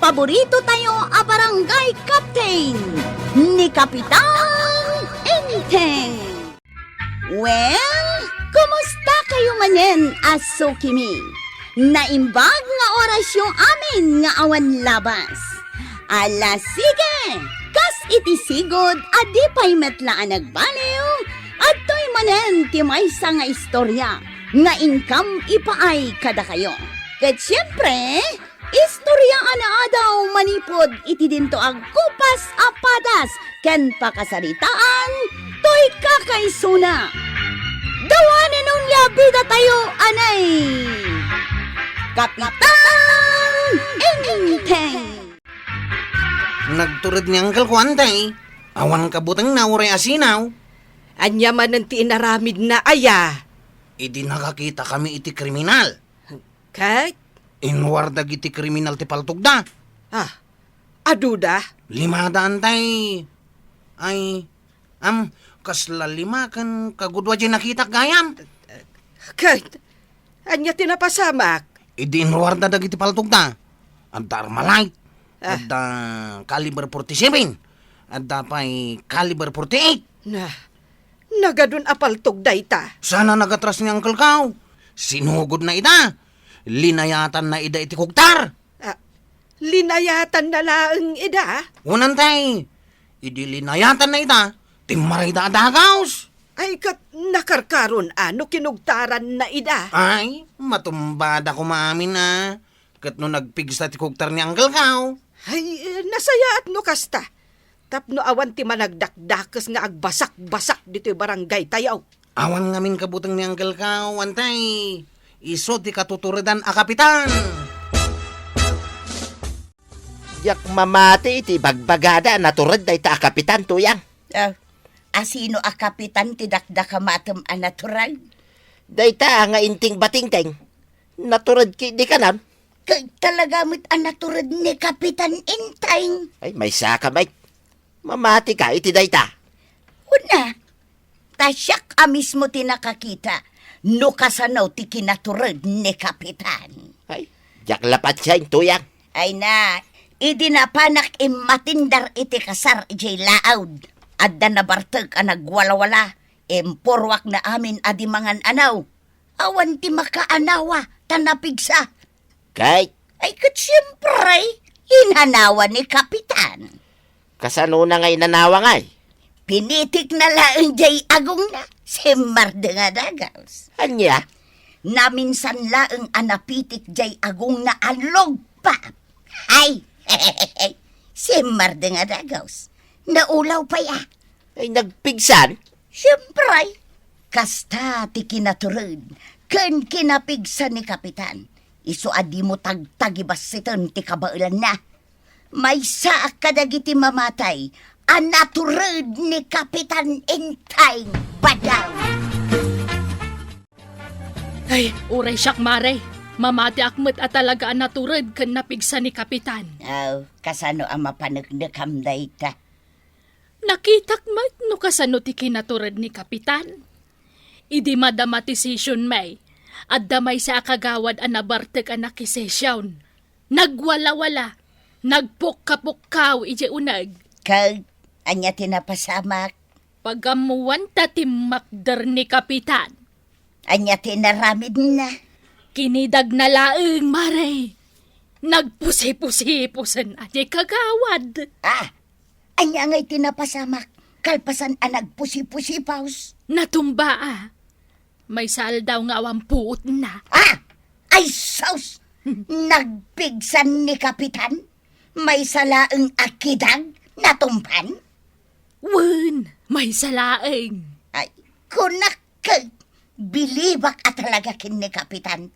paborito tayo a barangay captain ni Kapitan Enteng. Well, kumusta kayo manen, Asukimi? Naimbag nga oras yung amin nga awan labas. Ala sige, kas itisigod adi pa'y metlaan nagbaliw at to'y manen ti maysa nga istorya nga income ipaay kada kayo. Ket siyempre, istorya ana daw manipod iti dinto ag kupas apadas ken pakasaritaan to'y kakaysuna. Dawanen nung yabida tayo anay Kapitan Enteng. Nagturad ni Uncle Kuantay. Awan kabutang nauray asinaw. Anya man ang tiinaramid na aya. Idi nakakita kami iti kriminal. Kay? Inwardag iti kriminal ti paltugda. Aduda? 500 tay. Ay, kasla 5 kan kagudwa dyan nakita gayam. Kay? Anya tinapasamak? Idi inwarda dag iti paltugda. Adda Armalite. Adda caliber 47. Adda pa'y caliber 48. Nagadun apaltog dayta. Sana nagatras ni Uncle Kaw. Sinugod na ida. Linayatan na ida iti kuktar. Linayatan na laang ida? Unantay. Idi linayatan na ida. Timaray da adagaws. Ay kat nakarkaron ano kinugtaran na ida? Ay, matumbada ko maamin na. Kat no nagpigsa ti kuktar ni Uncle Kaw. Ay, nasayaat no kasta. Tapno awan ti managdakdakas nga agbasak-basak dito barangay tayaw. Awan ngamin kabutang ni Uncle Kaw, antay. Iso ti katuturidan a kapitan. Yak mamati iti bagbagada naturad day ta a kapitan tuyang. Asino a kapitan ti dakdaka matem a natural? Day ta nga inting batingteng. Naturad ki di kanan. Kay talaga mo't a naturad ni Kapitan Enteng. Ay may saka may. Mamati ka iti day ta. Una, tasyak a mismo ti nakakita no kasanaw ti kinaturad ni Kapitan. Ay, yak lapat siya yung tuyang. Ay na, idinapanak matindar iti kasar ijay laawd. Adda na bartag a nagwala-wala. Empurwak na amin adi mangan anaw. Awan ti makaanawa, tanapigsa. Kay, Ay kat siyempre, hinanawa ni Kapitan. kasano na ngay nanawa ngay. Pinitik na laang jay agong na, si Marde nga dagaws. Anya, Naminsan laang anapitik jay agong na alog pa. Ay, si Marde nga dagaws. Naulaw pa ya. ay nagpigsan. Siyempre, kasta ti kinaturod, ken kinapigsa ni Kapitan. Iso adi mo tagtagibas siton ti kabailan na. May saak kadagiti mamatay, anaturod ni Kapitan Enteng Badaw. Ay, uray siyak mare. Mamati akmet at talaga ang naturad kan napigsa ni Kapitan. Kasano ang mapanagdakam dayta? Nakitak mat no kasano ti kinaturad ni Kapitan. Idi madama ti session may. At damay sa akagawad ang nabartag ang nakisesyon. Nagwala-wala. Nagpukka-pukkaw ije unag. Kag, anya tinapasamak, Pagamuan tatimmakder ni Kapitan. anya tinaramid na. Kinidag na laeng mare. Nagpusi-pusi-pusan ati kagawad. Anya ngay tinapasamak, kalpasan ang nagpusi-pusi-paus. Natumba. May saldaw nga awampuot na. Ay saus! Nagpigsan ni Kapitan? May salaang akidag na tumpan? Wen, may salaeng. Ay, kunak ka, bilibak at talaga kin ni Kapitan.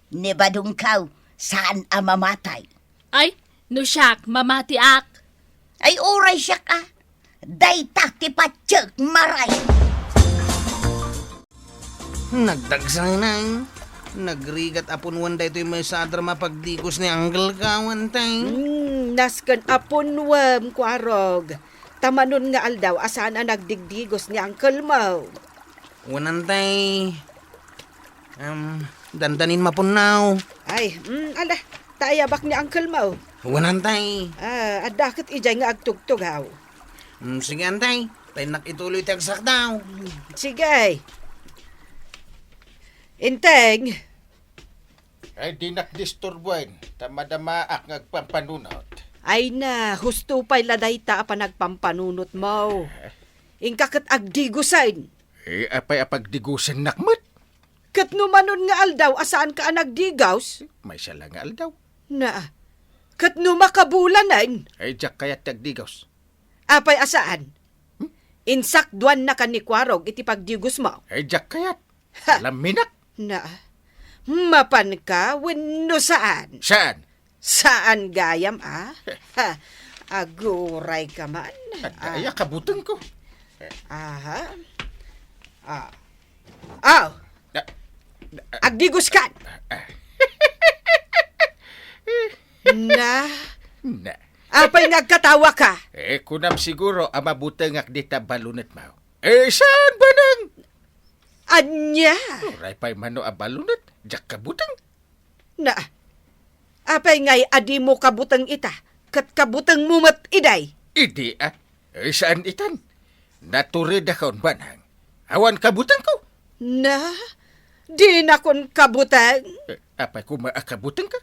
Nibadong kaw, saan ang mamatay? Ay, no siyak, mamatiak. Ay, oray siya ka. Dayta ti patsyag maray. Nagdagsang nang. Nagrigat apon wanda ito'y may sadra mapagdikos ni Uncle Kawantay. Naskan apon wam, kwarog. Tamanon nga aldaw, asaan ang nagdigdigos ni Uncle Mo. Wanantay. Dandanin mapunaw. Ay, ala, taayabak ni Uncle Mo. Wanantay. Adakit ijay nga agtugtog haw. Sige, antay. Tayo nakituloy tagsak daw. Sige. Inteng. Ay di nakdisturbuan. Tamadamaak ngagpampanunot. Ay na, husto pa'y laday ta pa nagpampanunot mo. Ingkakat agdigusain. Apay apagdigusan nakmat. Kat numanon nga aldaw, asaan ka nagdigaws? May sala nga aldaw. Na, kat numakabulan Ay jak kayat tagdigaws. apay asaan? Insakduan na ka ni Kwarog iti pagdigos mo. Ay jak kayat. Ha. Laminak. Na, mapan ka, wenno saan? Saan? Saan gayam, ah? Ha, aguray ka man. Ay kabutang ko. Aha. Aw, agdigos ka. Na, Na. apay nagkatawa ka. Kunam siguro ang mabutang akdita balunat mo. Saan ba nang? Anya. Uray pa'y mano ang balunat. Jak kabutang. Na, apay ngay adi mo kabutang ita. Kat kabutang mumat iday. Idi saan itan? Naturid akong banang. Awan kabutang ko. Na, di na kon kabutang. Apay ko maakabutang ka?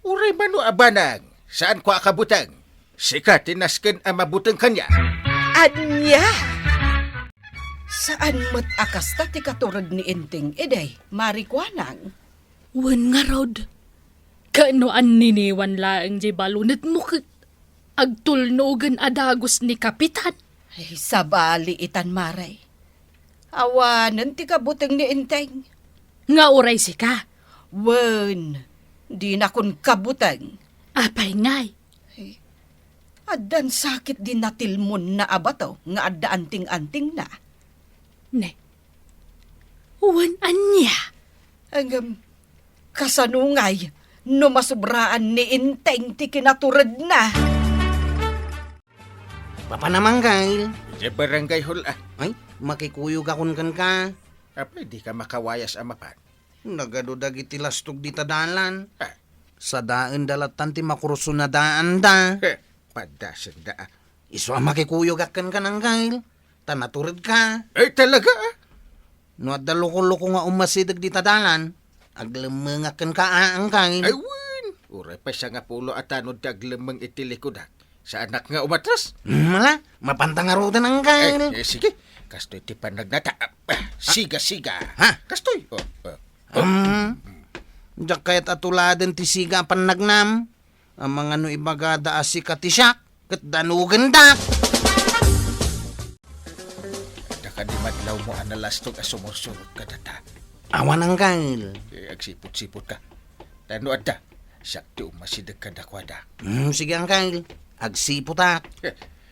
Uray mano ang banang. Saan ko akabutang? Sika tinasken ang mabutang kanya. Anya. Saan mo't akasta ti katurad ni Inting iday, marikwanang? Wan nga rod. Kaanoan niniwan laang di balunat mo kat agtulnogan adagos ni Kapitan. Ay, sabali itan maray. Awanan ti kabutang ni Inting. Nga oray si ka. Wen, di na kon kabutang. Apay ngay. Adan sakit din natilmon na abato nga adda anting-anting na. Ne. Wan anya. Ang kasanungay, no masubraan ni Inteng ti kinaturad na. Papa naman, Kyle. Di barangay hula. Ay, makikuyog akon kan ka. Apay di ka makawayas ang mapan. Nagadudag iti lastog di tadalan. Ah, Sa daan dalatan ti makuruso na daan da. padasan da. Iso ang makikuyog akan ka ng Kyle. Tanaturid ka. Ay talaga No at daloko-loko nga umasidag di tadalan. Aglamangakan ka ang Kyle. Ay win. Uray pa siya nga pulo at tanod taglamang itilikodak. Sa anak nga umatras. Mala, mapantangarutan ang Kyle. Sige. Kastoy ti panagnata. Siga-siga. Ha? Kastoy. Diyak kaya't atuladan ti siga panagnam. Ang mga no ibagada asika ti siyak. Kat danugan da. Daka di madlaw mo analastog a sumursurot ka data. Awan ang Kyle. Agsipot-sipot ka. Tanood da. Sakti umasidag ka dakwada. Sige ang Kyle. Agsipot ak.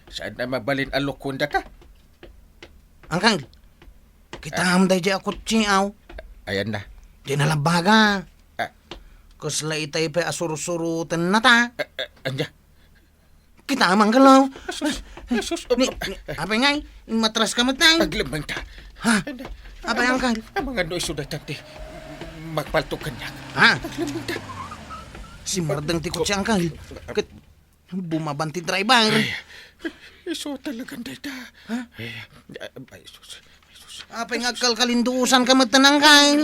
Saan na mabalin alok kunda ka? Ang Kyle. Kita hamday di ako tsiyaw. Ayan na. Di nalabaga. Ah. Kusla itay pa asuro-surutan na ta. Anya. Kita amang galaw. Jesus. Apa ngay? Matras ka matay. Aglamang ta. Ha? Apa ang Kyle? Ang mga noy suday tante. Magpaltok kanya. Ha? Aglamang ta. Si Mardang tikot siya ang Kyle. Kat bumabanti driver. Iso talagang data. Ha? Ay, sus. Apa yung agkalkalinduusan ka matanang Kyle?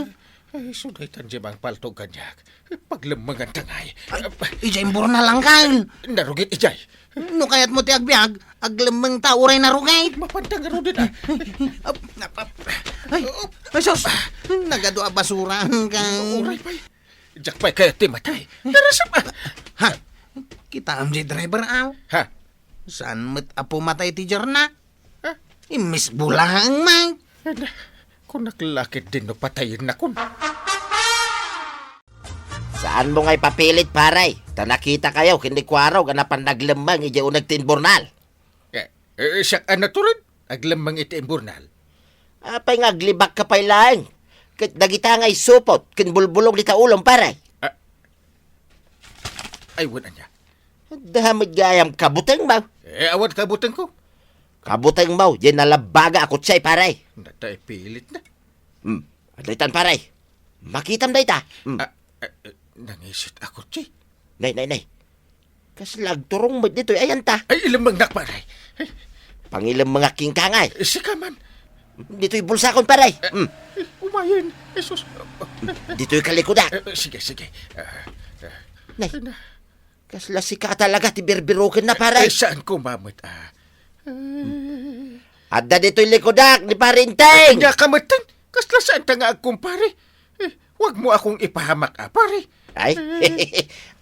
Ay, suday tanje bang paltok kanya. Paglamangan tangay. Ijay mburo na lang Kyle. Narugit ijay. No kaya't mo ti agbiag, aglamang tauray na rugay. Mapantang aro din ah. Ay, sus! Nagadua basura ang Kyle. Uray pa'y. Jak pa'y kaya timatay. Narasap ah. Ha? Kita am di driver aw. Ha? Saan mo't apo matay ti Jarna? Ha? Imis bulang may. Ano? Kung naklakit din no patayin na kun. Saan mo nga'y papilit, paray? Ta nakita kayo, kinikwaraw, ganapan naglamang, ija o nagtinbornal. Siya naturid. Aglamang iti imburnal. Apay nga, glibak ka pa'y lang. Kat nagita nga'y supot, kinbulbulong di ta ulong, paray. Ay, wala niya. Dahamid gayam, kabutang mo. Awad kabutan ko. Kabutang mo, yan nalabaga ako siya'y, paray. Natay pilit na. Adaytan, paray. Makitam day ta. Nangisit ako, Chay. Nay. Kaslag turong mo dito ayan ta. Ay, ilamang nak, paray. Ay, Pangilang mga kingkangay. sika man. Dito'y bulsa kon paray. Umayon. Jesus. Dito'y kalikudak. Sige, sige. Nay, kasla si ka talaga ti birbirukin na paray. Saan ko mamot, Adda dito'y likudak ni Parinteng. Kanya kamatan. Kasla saan ta nga agkumpare. Huwag mo akong ipahamak, pare. Ay,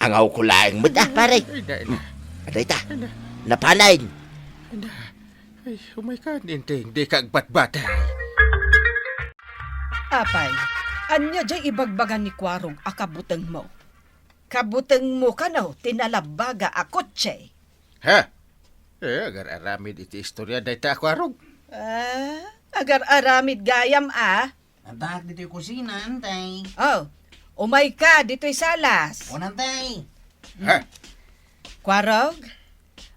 angaw ko lang mo da paray. Ay, na. Aday ta, napanain. Ay, umay ka, Ninteng. Di ka agbatbatay. Apay, anya jay ibagbagan ni Kwarog akabuteng mo. Kabuteng mo ka no, tinalabaga a kotse. Ha? Agar aramid iti istorya dahi ta ako arog. Agar aramid gayam Antak dito yung kusina, antay. Oh, umay ka, dito'y salas. O, antay. Ha? Kwarog,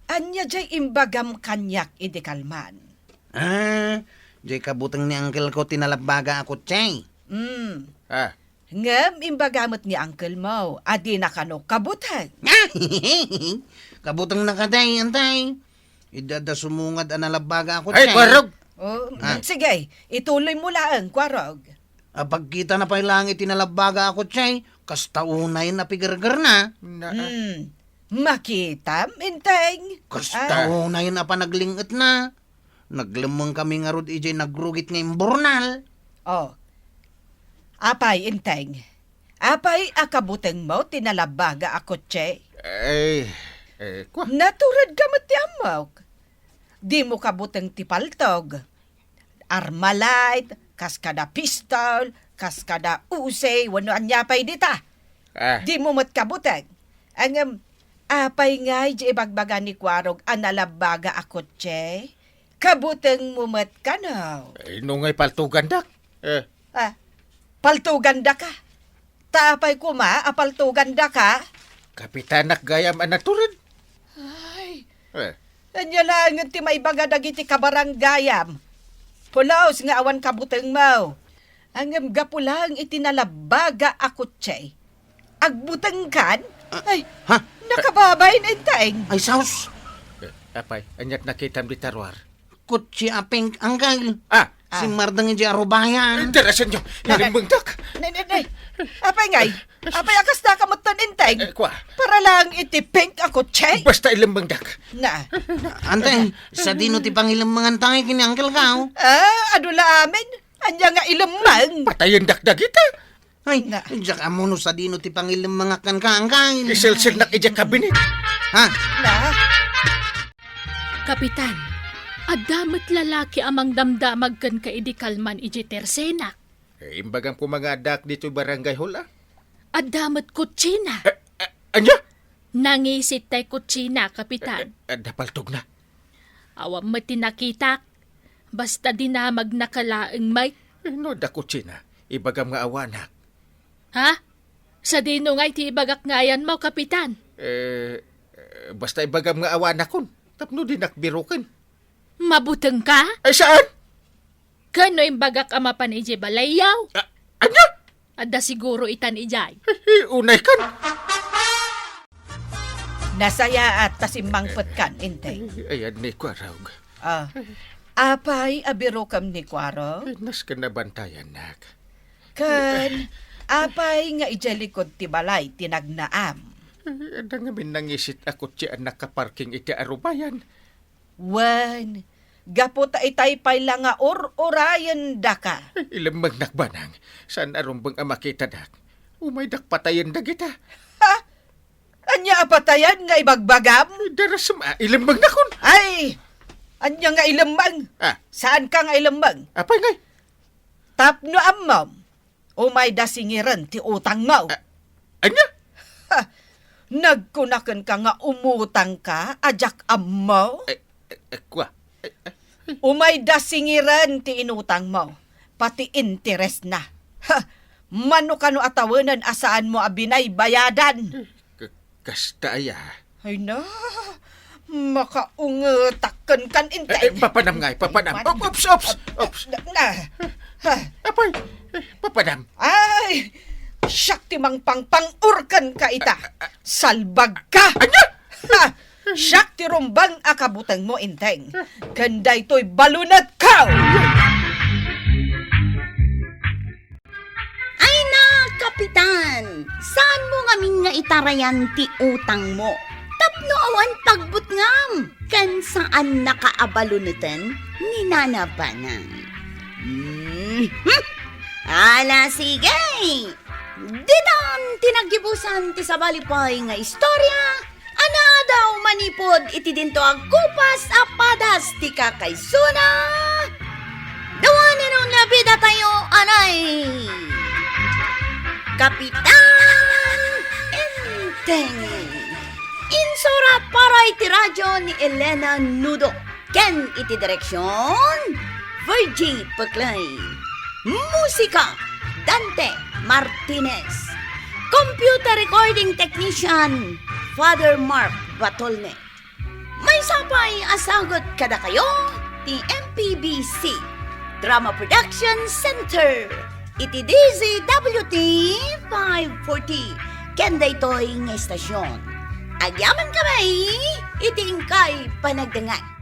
anya jay imbagam kanyak idikalman. Di kabutang ni uncle ko tinalabaga ako, Chay. Ha? Ngam imbagamot ni uncle mo, adi na kano kabutang. Kabutang nakatay, antay. Idada sumungad ang nalabaga ako, Ay, Chay. kwarog! Oh, sige, ituloy mo lang, Kwarog. Pagkita na pa langit tinalabaga ako, Chay. Kastaunay na pigargar na. Makita, Minteng. Kastaunay na pa naglingat na. Naglamang kami nga rod, ijay nagrugit ngayong bornal. Oh. Apay, Inteng. Apay, akabuteng mo, tinalabaga ako, Che. Ay, kwa. Naturad ka matiamok. Di mo kabuteng tipaltog. Armalite, kaskada pistol, kaskada usay, wano anyapay dita. Di mo matkabuteng. Ang apay ngay, di ibagbaga ni Kwarog, analabaga ako, Che. Kabuteng mo matkanaw. Ay, nungay paltugan dak. Paltuganda ka. Tapay ko apaltuganda ka. Kapitanak gayam anaturan. Ay, Eh, anya lang ti may baga dagiti kabaranggayam. Pulaos nga awan kabuteng mo. Ang gapulang itinalabaga ako, Che. Agbuteng kan? Ay, Ha? nakababay na inteng. Ay, saus. apay, anyat nakitam di tarwar. Kutsi apeng angkal. Ah, Si Mardang iji arubayan. darasan nyo. Nalimbang dak. Nay. Apay ngay. Apay akas na kamutan inteng. Kwa. Para lang itipink ako, Che. Basta ilambang dak. Na. Antay, sa dino ti pangilang mga tangay kini angkel ka. Adula amin. Anya nga ilamang. Patayin dak dagita. Ay, Na. diyak amuno sa dino ti pangilang mga kan ka angkal. Isilsil nak ija kabinet. Ha? Na. Kapitan, adamat lalaki amang damdamag kan ka idikalman iji tersena. Imbagam ko mga dak dito barangay hula. Adamat kutsina. Anya? Nangisit tay kutsina, kapitan. Dapaltog na. Awam mo tinakitak. Basta dinamag nakalaang may. No, dako China. Ibagam nga awanak. Ha? Sa dino nga'y ti ibagak ngayan mo, kapitan. Basta ibagam nga awanak kon. Tapno din nakbirukin. Mabuteng ka? Ay, saan? Kano imbagak ama pan ije balayaw? Anya? Ada siguro itan ijay. Unay kan. Nasaya at tasimbangpet kan, inteng. Ayan ni Kwarog. Apay abiro kam ni Kwaro. Nas ka na bantayan, nak. Kan, apay nga ijalikod ti balay tinagnaam. Ada nga minangisit ako siya nakaparking iti arubayan. Wan, gapot itay pay lang nga orayan daka. Ilamang nakbanang. Saan arumbang amakita dak? Umay dak patayan dagita. Anya apatayan nga ibagbagam? Darasam, ilamang nakon. Ay, anya nga ilambang. Saan ka nga ilambang? Apay ngay? Tapno ammam. Umay dasingiran ti utang mo. Anya? Nagkunakan ka nga umutang ka, ajak ammo. Kwa? Umay dasingiran ti inutang mo. Pati interest na. Mano kano atawanan asaan mo abinay bayadan. Kasta aya. Ay na, makaungetakan kan intay. Papanam ngay, papanam. Ops. Apay, papanam. Ay, siyak timang pangpangurkan ka ita. Salbag ka. Anya? Siyak ti rumbang akabutang mo, Inteng. Kanda ito'y balunat ka! Ay na, Kapitan! Saan mo ngamin nga itarayan ti utang mo? Tapno awan pagbutngam! Kan saan nakaabalunutan ni nanabanang? Ala, sige! Ditan tinagibusan ti sabalipay nga istorya, ana daw manipod iti dinto agkupas apadas ti kakaysuna. Dawanin ang nabida tayo, anay! Kapitan Enteng! Insurat para iti radyo ni Elena Nudo. Ken iti direksyon, Virgie Paclay. Musika, Dante Martinez. Computer recording technician, Father Mark Batolne. May sapay asagot kada kayo, ti MPBC Drama Production Center. Iti DZWT 540. Kenda ito'y nga estasyon. Agyaman kamay, iti ingkay panagdangay.